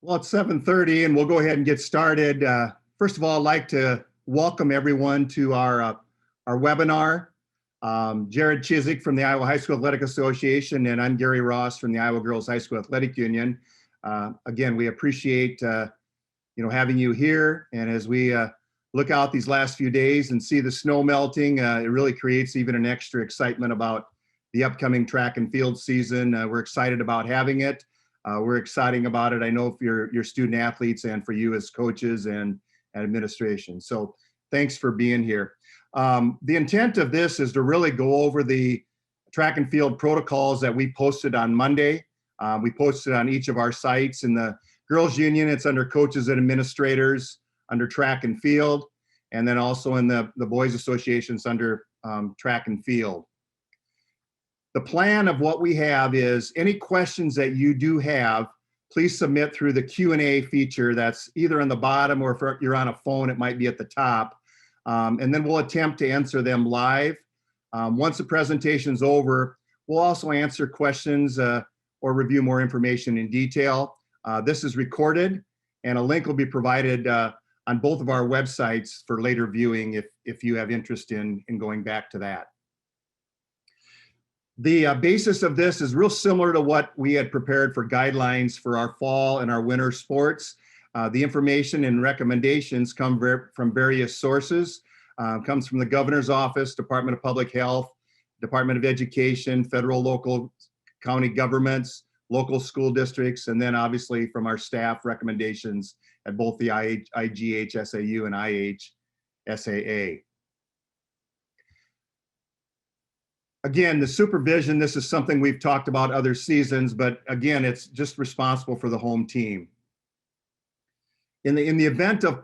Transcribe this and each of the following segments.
Well, it's 7:30 and we'll go ahead and get started. First of all, I'd like to welcome everyone to our webinar. Jared Chizik from the Iowa High School Athletic Association, and I'm Gary Ross from the Iowa Girls High School Athletic Union. Again, we appreciate having you here, and as we look out these last few days and see the snow melting, it really creates even an extra excitement about the upcoming track and field season. We're excited about having it. We're excited about it, I know, for your student athletes and for you as coaches and administration. So thanks for being here. The intent of this is to really go over the track and field protocols that we posted on Monday. We posted on each of our sites. In the Girls Union, it's under coaches and administrators, under track and field, and then also in the Boys Associations under track and field. The plan of what we have is any questions that you do have, please submit through the Q&A feature that's either on the bottom, or if you're on a phone, it might be at the top. And then we'll attempt to answer them live. Once the presentation's over, we'll also answer questions or review more information in detail. This is recorded, and a link will be provided on both of our websites for later viewing if you have interest in going back to that. The basis of this is real similar to what we had prepared for guidelines for our fall and our winter sports. The information and recommendations come from various sources. Comes from the Governor's Office, Department of Public Health, Department of Education, federal, local, county governments, local school districts, and then obviously from our staff recommendations at both the IGHSAU and IHSAA. Again, the supervision, this is something we've talked about other seasons, but again, it's just responsible for the home team. In the event of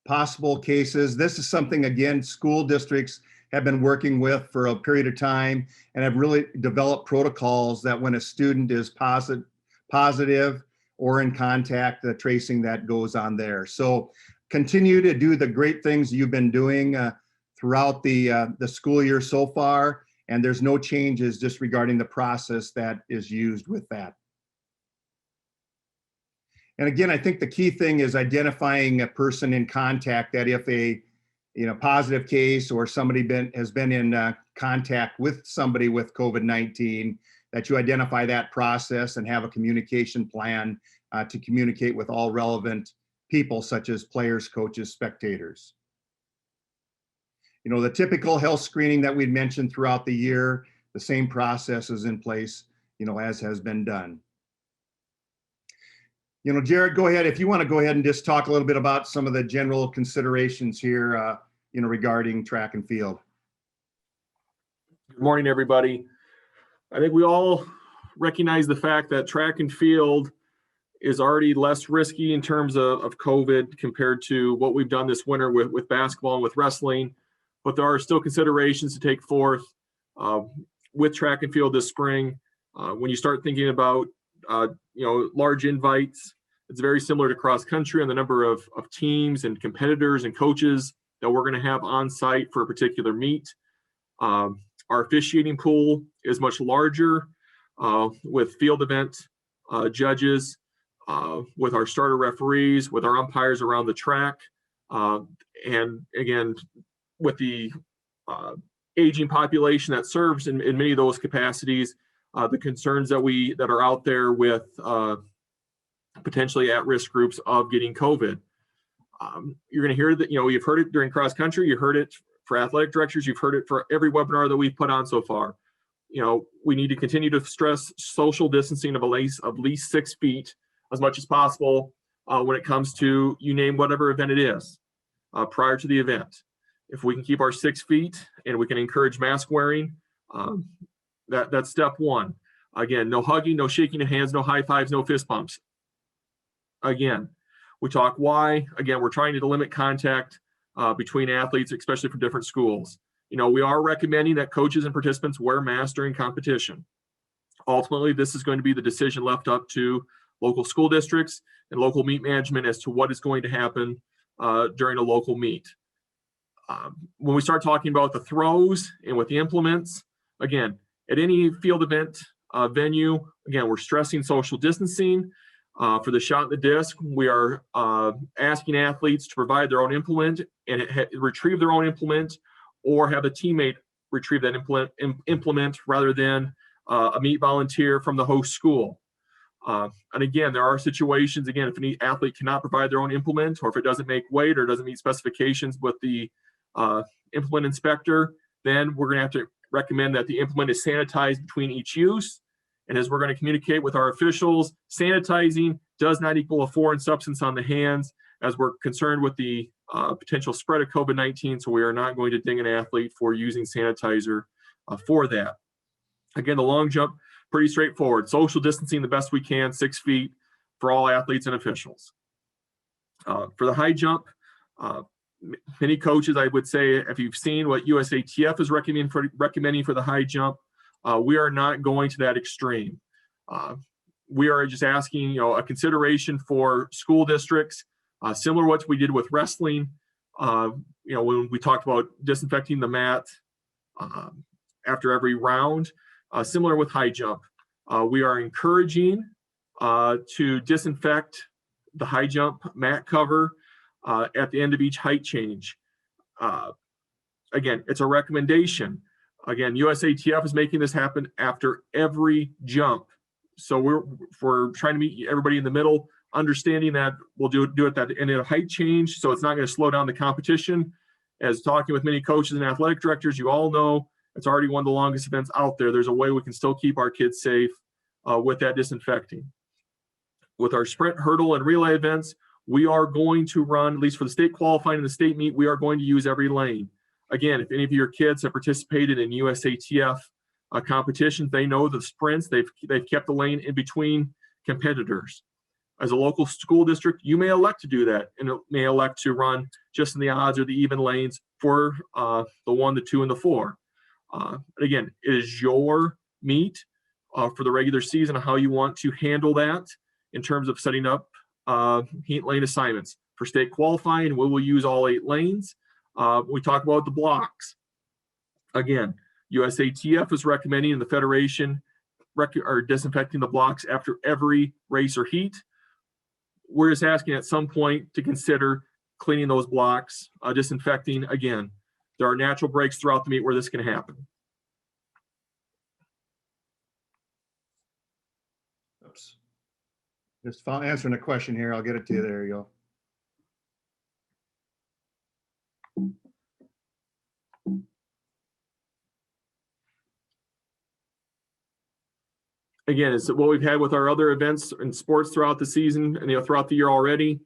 possible cases, this is something, again, school districts have been working with for a period of time and have really developed protocols that when a student is positive or in contact, the tracing that goes on there. So continue to do the great things you've been doing throughout the school year so far, and there's no changes just regarding the process that is used with that. And again, I think the key thing is identifying a person in contact, that if a positive case or somebody has been in contact with somebody with COVID-19, that you identify that process and have a communication plan to communicate with all relevant people, such as players, coaches, spectators. The typical health screening that we'd mentioned throughout the year, the same process is in place, as has been done. Jared, go ahead. If you want to go ahead and just talk a little bit about some of the general considerations here, regarding track and field. Good morning, everybody. I think we all recognize the fact that track and field is already less risky in terms of COVID compared to what we've done this winter with basketball and with wrestling. But there are still considerations to take forth with track and field this spring. When you start thinking about large invites, it's very similar to cross country on the number of teams and competitors and coaches that we're going to have on site for a particular meet. Our officiating pool is much larger with field event judges, with our starter referees, with our umpires around the track, and again, with the aging population that serves in many of those capacities, the concerns that are out there with potentially at-risk groups of getting COVID. You're going to hear that, you've heard it during cross country, you heard it for athletic directors, you've heard it for every webinar that we've put on so far. We need to continue to stress social distancing of at least 6 feet as much as possible when it comes to, you name whatever event it is, prior to the event. If we can keep our 6 feet and we can encourage mask wearing, that's step one. Again, no hugging, no shaking of hands, no high fives, no fist bumps. Again, we talk why. Again, we're trying to limit contact between athletes, especially for different schools. We are recommending that coaches and participants wear masks during competition. Ultimately, this is going to be the decision left up to local school districts and local meet management as to what is going to happen during a local meet. When we start talking about the throws and with the implements, again, at any field event venue, again, we're stressing social distancing. For the shot in the disc, we are asking athletes to provide their own implement and retrieve their own implement, or have a teammate retrieve that implement rather than a meet volunteer from the host school. And again, there are situations, again, if any athlete cannot provide their own implement, or if it doesn't make weight or doesn't meet specifications with the implement inspector, then we're going to have to recommend that the implement is sanitized between each use. And as we're going to communicate with our officials, sanitizing does not equal a foreign substance on the hands, as we're concerned with the potential spread of COVID-19. So we are not going to ding an athlete for using sanitizer for that. Again, the long jump, pretty straightforward. Social distancing the best we can, 6 feet for all athletes and officials. For the high jump, many coaches, I would say, if you've seen what USATF is recommending for the high jump, we are not going to that extreme. We are just asking, a consideration for school districts, similar to what we did with wrestling. When we talked about disinfecting the mat after every round, similar with high jump. We are encouraging to disinfect the high jump mat cover at the end of each height change. Again, it's a recommendation. Again, USATF is making this happen after every jump. So we're trying to meet everybody in the middle, understanding that we'll do it at the end of height change, so it's not going to slow down the competition. As talking with many coaches and athletic directors, you all know it's already one of the longest events out there. There's a way we can still keep our kids safe with that disinfecting. With our sprint, hurdle, and relay events, we are going to run, at least for the state qualifying and the state meet, we are going to use every lane. Again, if any of your kids have participated in USATF competitions, they know the sprints, they've kept the lane in between competitors. As a local school district, you may elect to do that, and may elect to run just in the odds or the even lanes for the 1, the 2, and the 4. Again, it is your meet for the regular season, how you want to handle that in terms of setting up heat lane assignments. For state qualifying, we will use all 8 lanes. We talk about the blocks. Again, USATF is recommending, and the Federation are disinfecting the blocks after every race or heat. We're just asking at some point to consider cleaning those blocks, disinfecting. Again, there are natural breaks throughout the meet where this can happen. Oops. Just answering a question here. I'll get it to you. There you go. Again, it's what we've had with our other events and sports throughout the season and throughout the year already.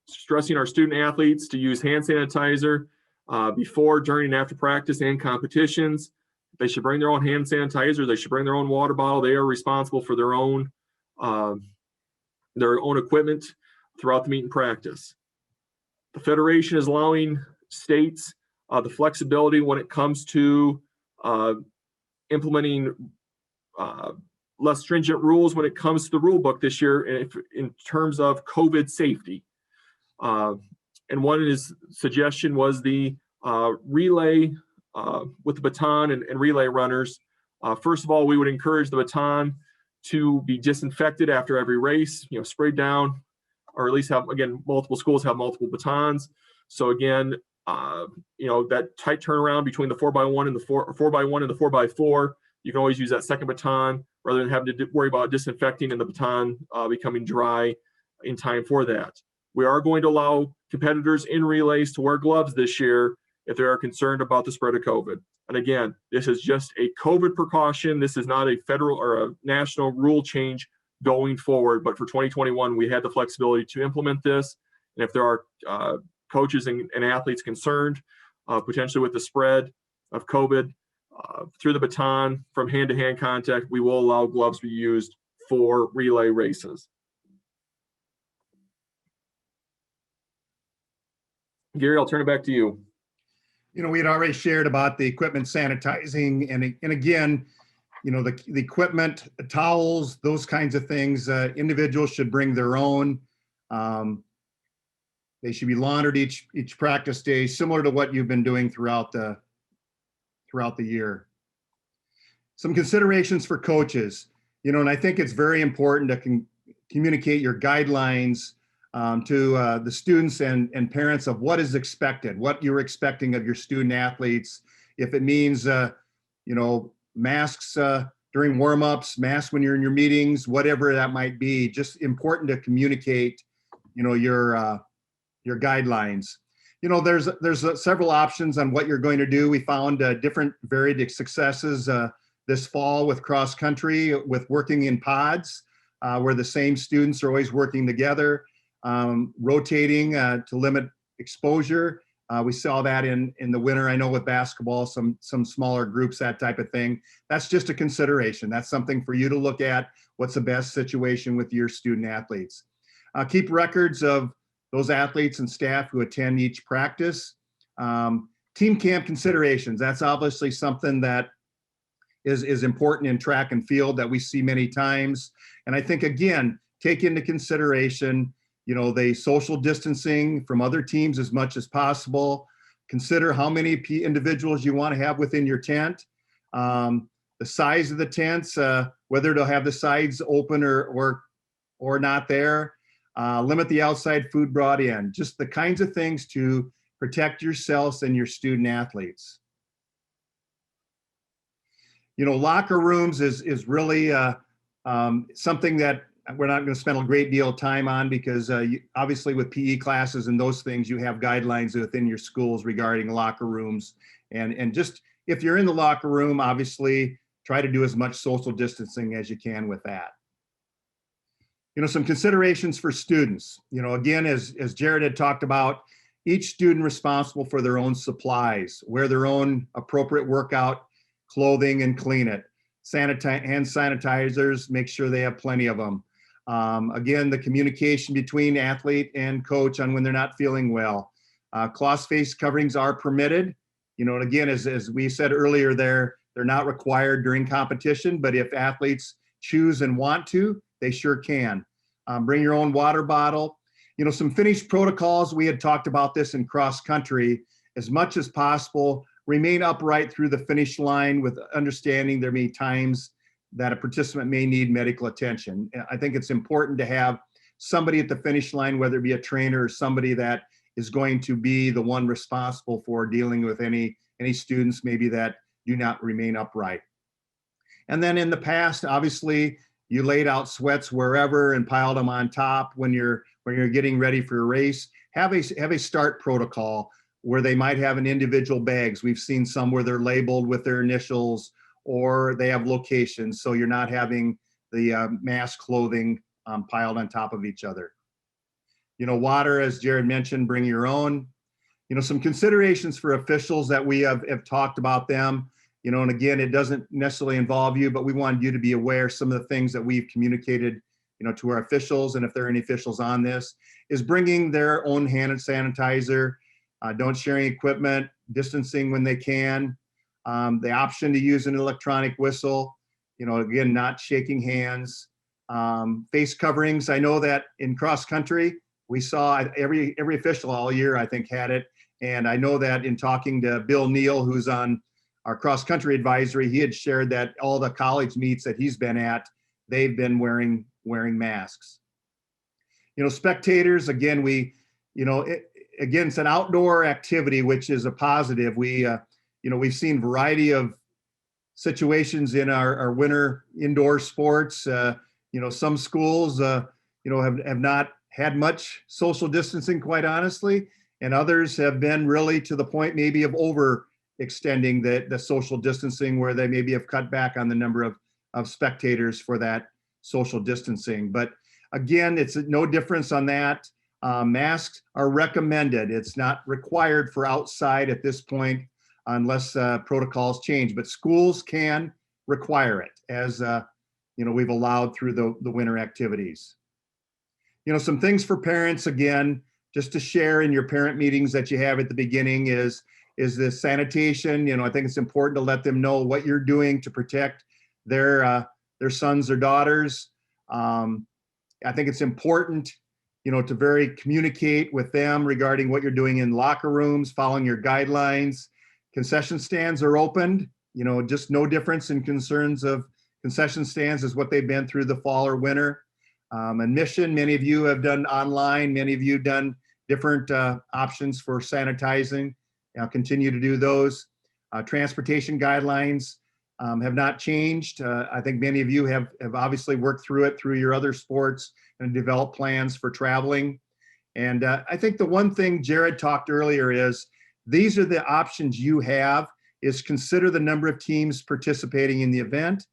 Stressing our student athletes to use hand sanitizer before, during, and after practice and competitions. They should bring their own hand sanitizer. They should bring their own water bottle. They are responsible for their own equipment throughout the meet and practice. The Federation is allowing states the flexibility when it comes to implementing less stringent rules when it comes to the rule book this year in terms of COVID safety. And one of his suggestion was the relay with the baton and relay runners. First of all, we would encourage the baton to be disinfected after every race, sprayed down, or at least have, again, multiple schools have multiple batons. So again, that tight turnaround between the 4x1 and the 4x1 and the 4x4, you can always use that second baton rather than having to worry about disinfecting and the baton becoming dry in time for that. We are going to allow competitors in relays to wear gloves this year if they are concerned about the spread of COVID. And again, this is just a COVID precaution. This is not a federal or a national rule change going forward. But for 2021, we had the flexibility to implement this. And if there are coaches and athletes concerned potentially with the spread of COVID through the baton from hand-to-hand contact, we will allow gloves to be used for relay races. Gary, I'll turn it back to you. We had already shared about the equipment sanitizing, and again, the equipment, the towels, those kinds of things. Individuals should bring their own. They should be laundered each practice day, similar to what you've been doing throughout the year. Some considerations for coaches, and I think it's very important communicate your guidelines to the students and parents of what is expected, what you're expecting of your student athletes. If it means, masks during warm-ups, masks when you're in your meetings, whatever that might be, just important to communicate, your guidelines. There's several options on what you're going to do. We found different varied successes this fall with cross country, with working in pods, where the same students are always working together, rotating to limit exposure. We saw that in the winter. I know with basketball, some smaller groups, that type of thing. That's just a consideration. That's something for you to look at. What's the best situation with your student athletes? Keep records of those athletes and staff who attend each practice. Team camp considerations. That's obviously something that is important in track and field that we see many times. And I think, again, take into consideration, the social distancing from other teams as much as possible. Consider how many individuals you want to have within your tent. The size of the tents, whether they'll have the sides open or not there. Limit the outside food brought in. Just the kinds of things to protect yourselves and your student athletes. Locker rooms is really something that we're not going to spend a great deal of time on, because obviously with PE classes and those things, you have guidelines within your schools regarding locker rooms. And just if you're in the locker room, obviously try to do as much social distancing as you can with that. Some considerations for students. Again, as Jared had talked about, each student responsible for their own supplies, wear their own appropriate workout clothing and clean it. Hand sanitizers, make sure they have plenty of them. Again, the communication between athlete and coach on when they're not feeling well. Cloth face coverings are permitted. And again, as we said earlier, they're not required during competition, but if athletes choose and want to, they sure can. Bring your own water bottle. Some finished protocols, we had talked about this in cross country. As much as possible, remain upright through the finish line with understanding there may be times that a participant may need medical attention. I think it's important to have somebody at the finish line, whether it be a trainer or somebody that is going to be the one responsible for dealing with any students maybe that do not remain upright. And then in the past, obviously, you laid out sweats wherever and piled them on top when you're getting ready for a race. Have a start protocol where they might have an individual bags. We've seen some where they're labeled with their initials, or they have locations, so you're not having the mass clothing piled on top of each other. Water, as Jared mentioned, bring your own. Some considerations for officials that we have talked about them. And again, it doesn't necessarily involve you, but we wanted you to be aware of some of the things that we've communicated, to our officials. And if there are any officials on this, is bringing their own hand sanitizer, don't share any equipment, distancing when they can, the option to use an electronic whistle, again, not shaking hands, face coverings. I know that in cross country, we saw every official all year, I think, had it. And I know that in talking to Bill Neal, who's on our cross country advisory, he had shared that all the college meets that he's been at, they've been wearing masks. Spectators, again, again, it's an outdoor activity, which is a positive. We've seen variety of situations in our winter indoor sports. Some schools, have not had much social distancing, quite honestly, and others have been really to the point maybe of overextending the social distancing, where they maybe have cut back on the number of spectators for that social distancing. But again, it's no difference on that. Masks are recommended. It's not required for outside at this point unless protocols change, but schools can require it, as we've allowed through the winter activities. Some things for parents, again, just to share in your parent meetings that you have at the beginning is this sanitation. I think it's important to let them know what you're doing to protect their sons or daughters. I think it's important, to communicate with them regarding what you're doing in locker rooms, following your guidelines. Concession stands are opened, just no difference in concerns of concession stands as what they've been through the fall or winter. Admission, many of you have done online, many of you have done different options for sanitizing. Continue to do those. Transportation guidelines have not changed. I think many of you have obviously worked through it through your other sports and developed plans for traveling. And I think the one thing Jared talked earlier is these are the options you have, is consider the number of teams participating in the event,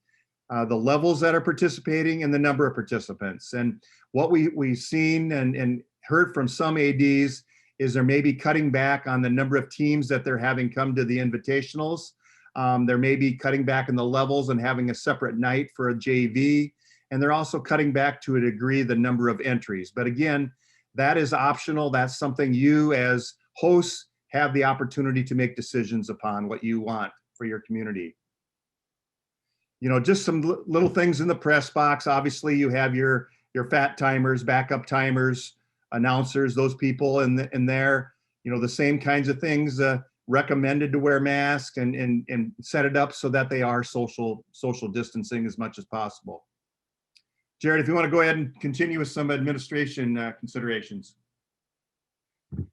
the levels that are participating, and the number of participants. And what we've seen and heard from some ADs is they're maybe cutting back on the number of teams that they're having come to the invitationals. They're maybe cutting back in the levels and having a separate night for a JV. And they're also cutting back to a degree the number of entries. But again, that is optional. That's something you as hosts have the opportunity to make decisions upon what you want for your community. Just some little things in the press box. Obviously, you have your fat timers, backup timers, announcers, those people in there. The same kinds of things. Recommended to wear masks and set it up so that they are social distancing as much as possible. Jared, if you want to go ahead and continue with some administration considerations. I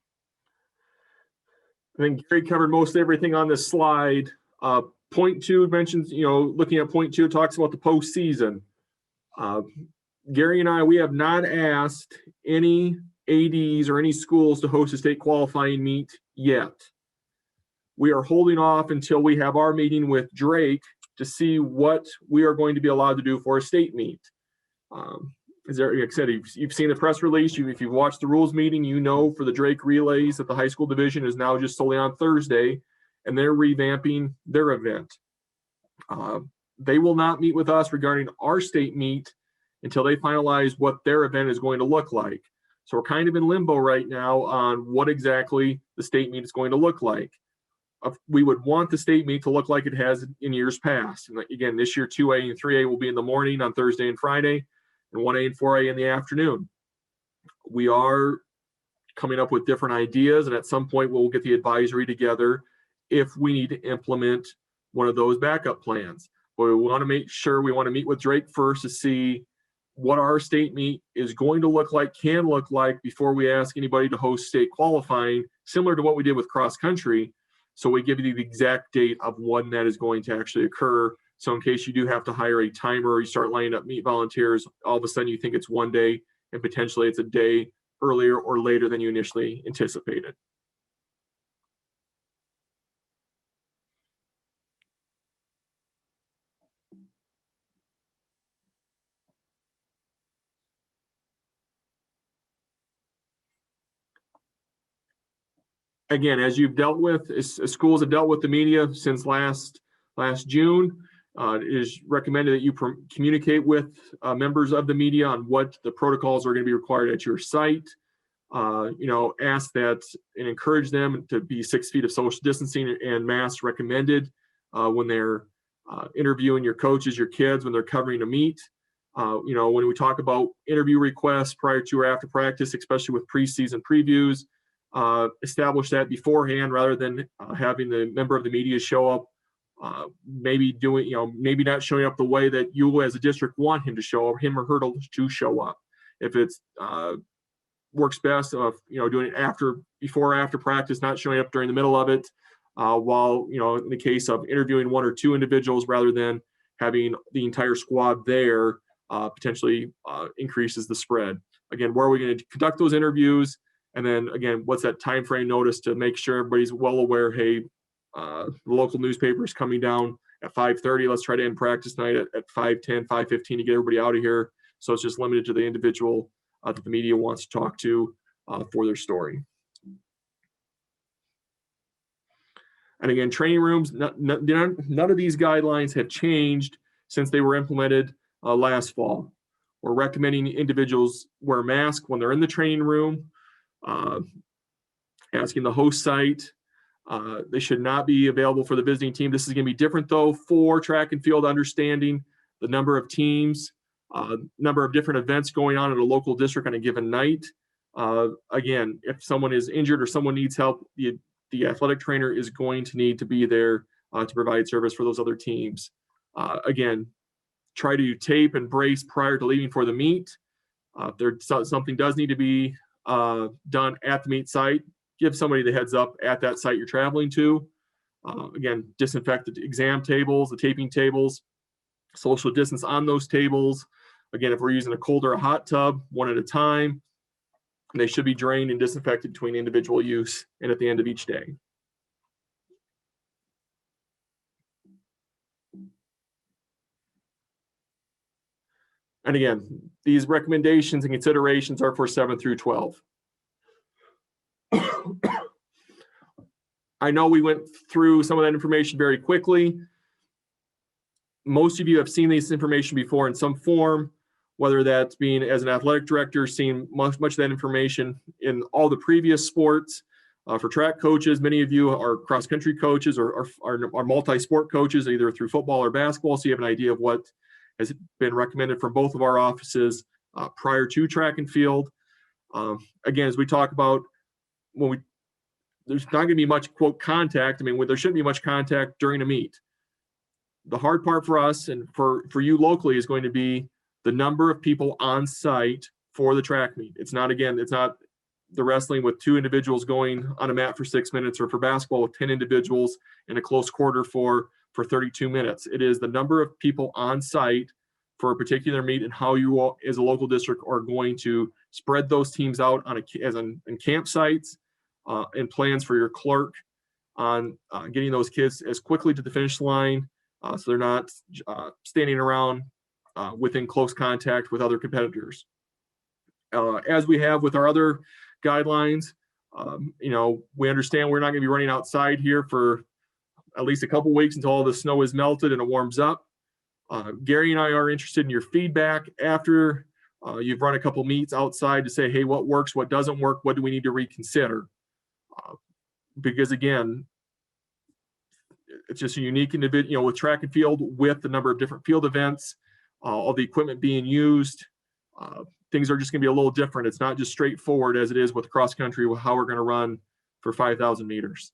think Gary covered most everything on this slide. Point 2 mentions, looking at point 2, it talks about the postseason. Gary and I, we have not asked any ADs or any schools to host a state qualifying meet yet. We are holding off until we have our meeting with Drake to see what we are going to be allowed to do for a state meet. Like I said, you've seen the press release. If you've watched the rules meeting, for the Drake relays that the high school division is now just solely on Thursday, and they're revamping their event. They will not meet with us regarding our state meet until they finalize what their event is going to look like. So we're kind of in limbo right now on what exactly the state meet is going to look like. We would want the state meet to look like it has in years past. And again, this year 2A and 3A will be in the morning on Thursday and Friday, and 1A and 4A in the afternoon. We are coming up with different ideas, and at some point we'll get the advisory together if we need to implement one of those backup plans. But we want to make sure we want to meet with Drake first to see what our state meet is going to look like, can look like, before we ask anybody to host state qualifying, similar to what we did with cross country. So we give you the exact date of when that is going to actually occur. So in case you do have to hire a timer or you start lining up meet volunteers, all of a sudden you think it's one day and potentially it's a day earlier or later than you initially anticipated. Again, as you've dealt with, as schools have dealt with the media since last June, it is recommended that you communicate with members of the media on what the protocols are going to be required at your site. Ask that and encourage them to be 6 feet of social distancing and masks recommended when they're interviewing your coaches, your kids, when they're covering a meet. When we talk about interview requests prior to or after practice, especially with preseason previews, establish that beforehand rather than having the member of the media show up, maybe not showing up the way that you as a district want him to show up, him or her to show up. If it's works best of doing it before or after practice, not showing up during the middle of it, while in the case of interviewing 1 or 2 individuals rather than having the entire squad there, potentially increases the spread. Again, where are we going to conduct those interviews? And then again, what's that time frame notice to make sure everybody's well aware, hey, the local newspaper is coming down at 5:30. Let's try to end practice night at 5:10, 5:15 to get everybody out of here. So it's just limited to the individual that the media wants to talk to for their story. And again, training rooms, none of these guidelines have changed since they were implemented last fall. We're recommending individuals wear masks when they're in the training room. Asking the host site, they should not be available for the visiting team. This is going to be different though for track and field, understanding the number of teams, number of different events going on in a local district on a given night. Again, if someone is injured or someone needs help, the athletic trainer is going to need to be there to provide service for those other teams. Again, try to tape and brace prior to leaving for the meet. If something does need to be done at the meet site, give somebody the heads up at that site you're traveling to. Again, disinfect the exam tables, the taping tables, social distance on those tables. Again, if we're using a cold or a hot tub, one at a time, they should be drained and disinfected between individual use and at the end of each day. And again, these recommendations and considerations are for 7 through 12. I know we went through some of that information very quickly. Most of you have seen this information before in some form, whether that's being as an athletic director, seeing much of that information in all the previous sports. For track coaches, many of you are cross-country coaches or are multi-sport coaches, either through football or basketball, so you have an idea of what has been recommended from both of our offices prior to track and field. Again, as we talk about, there's not going to be much, quote, contact. I mean, there shouldn't be much contact during a meet. The hard part for us and for you locally is going to be the number of people on site for the track meet. It's not the wrestling with 2 individuals going on a mat for 6 minutes, or for basketball with 10 individuals in a close quarter for 32 minutes. It is the number of people on site for a particular meet and how you all, as a local district, are going to spread those teams out in campsites and plans for your clerk on getting those kids as quickly to the finish line so they're not standing around within close contact with other competitors. As we have with our other guidelines, we understand we're not going to be running outside here for at least a couple weeks until all the snow is melted and it warms up. Gary and I are interested in your feedback after you've run a couple meets outside to say, hey, what works, what doesn't work, what do we need to reconsider? Because again, it's just a unique individual, with track and field, with the number of different field events, all the equipment being used, things are just going to be a little different. It's not just straightforward as it is with cross country, with how we're going to run for 5,000 meters.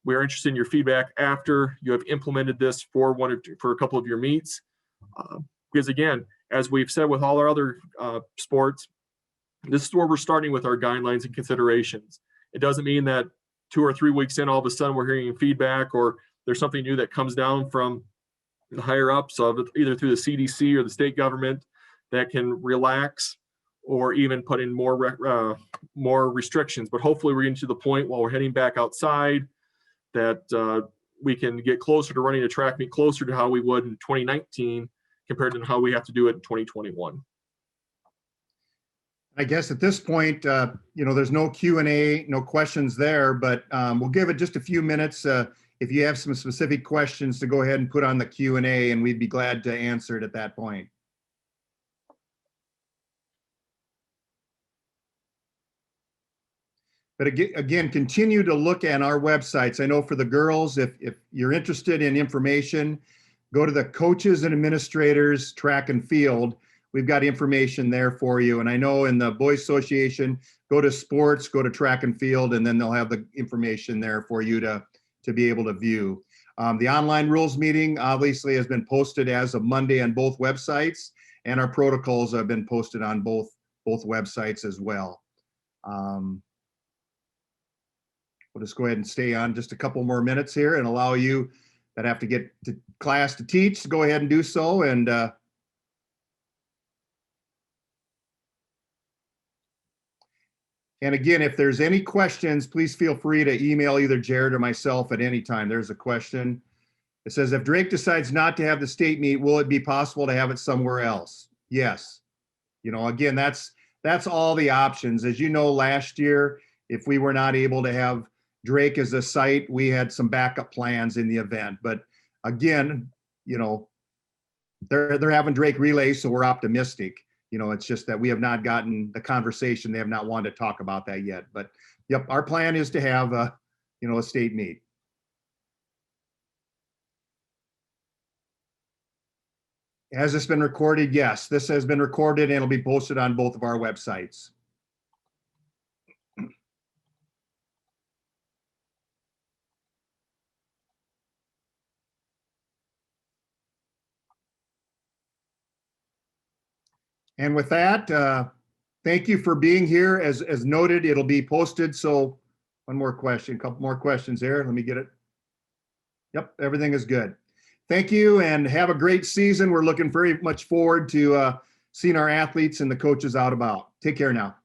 We are interested in your feedback after you have implemented this for a couple of your meets. Because again, as we've said with all our other sports, this is where we're starting with our guidelines and considerations. It doesn't mean that 2 or 3 weeks in, all of a sudden we're hearing feedback or there's something new that comes down from the higher ups of either through the CDC or the state government that can relax or even put in more restrictions. But hopefully we're getting to the point while we're heading back outside that we can get closer to running a track meet closer to how we would in 2019 compared to how we have to do it in 2021. I guess at this point, there's no Q&A, no questions there, but we'll give it just a few minutes. If you have some specific questions, to go ahead and put on the Q&A, and we'd be glad to answer it at that point. But again, continue to look at our websites. I know for the girls, if you're interested in information, go to the coaches and administrators track and field. We've got information there for you. And I know in the Boys Association, go to sports, go to track and field, and then they'll have the information there for you to be able to view. The online rules meeting obviously has been posted as of Monday on both websites, and our protocols have been posted on both websites as well. We'll just go ahead and stay on just a couple more minutes here and allow you that have to get to class to teach to go ahead and do so. And again, if there's any questions, please feel free to email either Jared or myself at any time. There's a question. It says, if Drake decides not to have the state meet, will it be possible to have it somewhere else? Yes. Again, that's all the options. As you know, last year, if we were not able to have Drake as a site, we had some backup plans in the event. But again, they're having Drake relays, so we're optimistic. It's just that we have not gotten the conversation. They have not wanted to talk about that yet. But yep, our plan is to have a state meet. Has this been recorded? Yes, this has been recorded and it'll be posted on both of our websites. And with that, thank you for being here. As noted, it'll be posted. So one more question, a couple more questions there. Let me get it. Yep, everything is good. Thank you and have a great season. We're looking very much forward to seeing our athletes and the coaches out about. Take care now.